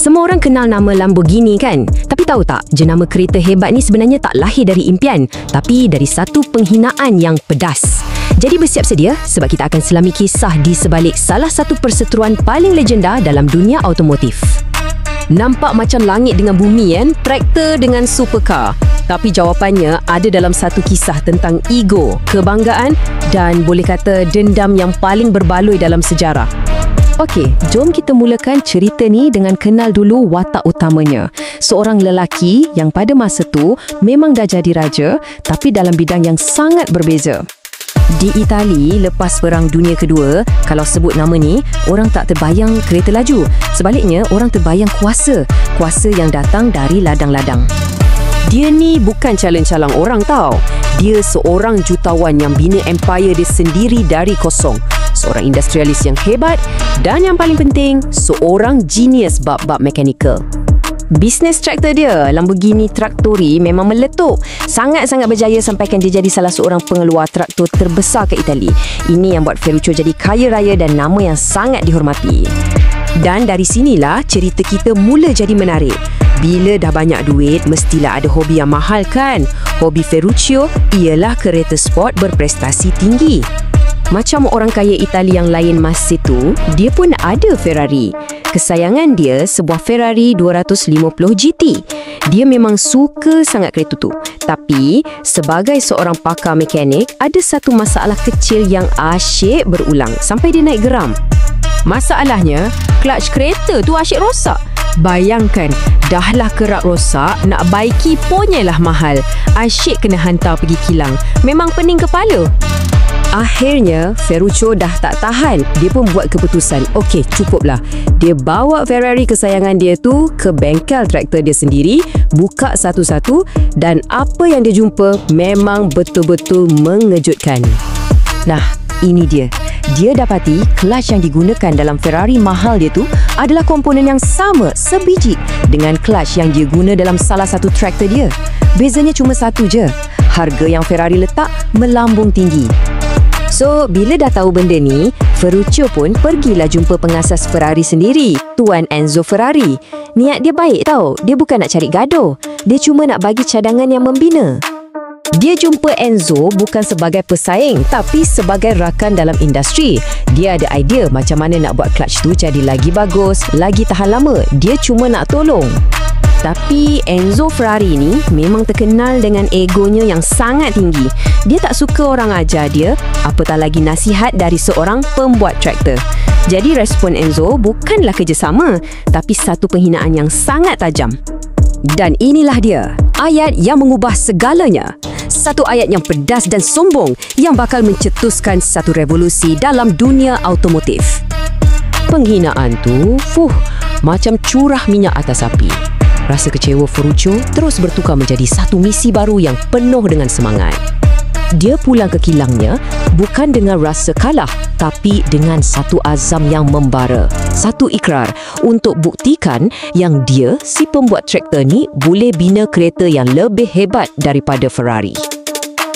Semua orang kenal nama Lamborghini kan? Tapi tahu tak, jenama kereta hebat ni sebenarnya tak lahir dari impian, tapi dari satu penghinaan yang pedas. Jadi bersiap sedia sebab kita akan selami kisah di sebalik salah satu perseteruan paling legenda dalam dunia automotif. Nampak macam langit dengan bumi kan? Traktor dengan supercar. Tapi jawapannya ada dalam satu kisah tentang ego, kebanggaan dan boleh kata dendam yang paling berbaloi dalam sejarah. Okey, jom kita mulakan cerita ni dengan kenal dulu watak utamanya. Seorang lelaki yang pada masa tu memang dah jadi raja, tapi dalam bidang yang sangat berbeza. Di Itali, lepas Perang Dunia Kedua, kalau sebut nama ni, orang tak terbayang kereta laju. Sebaliknya, orang terbayang kuasa. Kuasa yang datang dari ladang-ladang. Dia ni bukan calon-calon orang tau. Dia seorang jutawan yang bina empire dia sendiri dari kosong. Seorang industrialis yang hebat dan yang paling penting, seorang genius bab-bab mekanikal. Bisnes traktor dia, Lamborghini Trattori, memang meletup. Sangat-sangat berjaya sampaikan dia jadi salah seorang pengeluar traktor terbesar ke Itali. Ini yang buat Ferruccio jadi kaya raya dan nama yang sangat dihormati. Dan dari sinilah cerita kita mula jadi menarik. Bila dah banyak duit, mestilah ada hobi yang mahal kan? Hobi Ferruccio ialah kereta sport berprestasi tinggi. Macam orang kaya Itali yang lain masa itu, dia pun ada Ferrari. Kesayangan dia sebuah Ferrari 250 GT. Dia memang suka sangat kereta tu. Tapi, sebagai seorang pakar mekanik, ada satu masalah kecil yang asyik berulang sampai dia naik geram. Masalahnya, clutch kereta tu asyik rosak. Bayangkan, dahlah kerak rosak, nak baiki punyalah mahal. Asyik kena hantar pergi kilang. Memang pening kepala. Akhirnya, Ferruccio dah tak tahan. Dia pun buat keputusan, okey, cukuplah. Dia bawa Ferrari kesayangan dia tu ke bengkel traktor dia sendiri, buka satu-satu dan apa yang dia jumpa memang betul-betul mengejutkan. Nah, ini dia. Dia dapati clutch yang digunakan dalam Ferrari mahal dia tu adalah komponen yang sama sebiji dengan clutch yang dia guna dalam salah satu traktor dia. Bezanya cuma satu je. Harga yang Ferrari letak melambung tinggi. So, bila dah tahu benda ni, Ferruccio pun pergilah jumpa pengasas Ferrari sendiri, Tuan Enzo Ferrari. Niat dia baik tau, dia bukan nak cari gaduh. Dia cuma nak bagi cadangan yang membina. Dia jumpa Enzo bukan sebagai pesaing, tapi sebagai rakan dalam industri. Dia ada idea macam mana nak buat clutch tu jadi lagi bagus, lagi tahan lama. Dia cuma nak tolong. Tapi Enzo Ferrari ni memang terkenal dengan egonya yang sangat tinggi. Dia tak suka orang ajar dia, apatah lagi nasihat dari seorang pembuat traktor. Jadi respon Enzo bukanlah kerjasama, tapi satu penghinaan yang sangat tajam. Dan inilah dia, ayat yang mengubah segalanya. Satu ayat yang pedas dan sombong yang bakal mencetuskan satu revolusi dalam dunia automotif. Penghinaan tu, macam curah minyak atas api. Rasa kecewa Ferruccio terus bertukar menjadi satu misi baru yang penuh dengan semangat. Dia pulang ke kilangnya bukan dengan rasa kalah, tapi dengan satu azam yang membara. Satu ikrar untuk buktikan yang dia, si pembuat traktor ni, boleh bina kereta yang lebih hebat daripada Ferrari.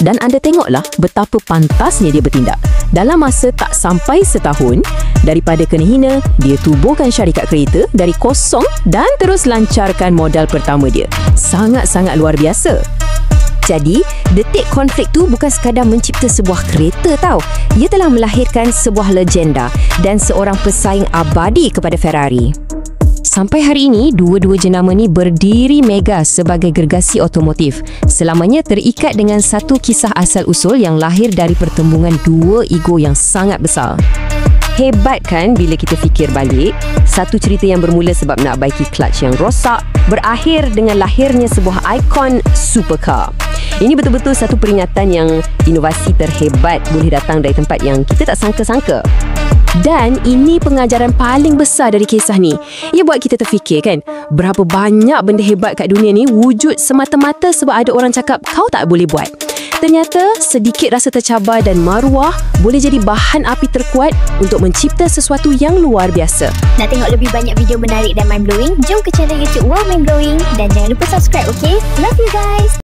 Dan anda tengoklah betapa pantasnya dia bertindak. Dalam masa tak sampai setahun, daripada kena hina, dia tubuhkan syarikat kereta dari kosong dan terus lancarkan modal pertama dia. Sangat-sangat luar biasa. Jadi, detik konflik tu bukan sekadar mencipta sebuah kereta tau. Ia telah melahirkan sebuah legenda dan seorang pesaing abadi kepada Ferrari. Sampai hari ini, dua-dua jenama ni berdiri megah sebagai gergasi otomotif. Selamanya terikat dengan satu kisah asal-usul yang lahir dari pertembungan dua ego yang sangat besar. Hebat kan bila kita fikir balik? Satu cerita yang bermula sebab nak baiki clutch yang rosak, berakhir dengan lahirnya sebuah ikon supercar. Ini betul-betul satu peringatan yang inovasi terhebat boleh datang dari tempat yang kita tak sangka-sangka. Dan ini pengajaran paling besar dari kisah ni. Ia buat kita terfikir kan, berapa banyak benda hebat kat dunia ni wujud semata-mata sebab ada orang cakap kau tak boleh buat. Ternyata sedikit rasa tercabar dan maruah boleh jadi bahan api terkuat untuk mencipta sesuatu yang luar biasa. Nak tengok lebih banyak video menarik dan mind-blowing? Jom ke channel YouTube Wow Mind Blowing dan jangan lupa subscribe, okay? Love you guys!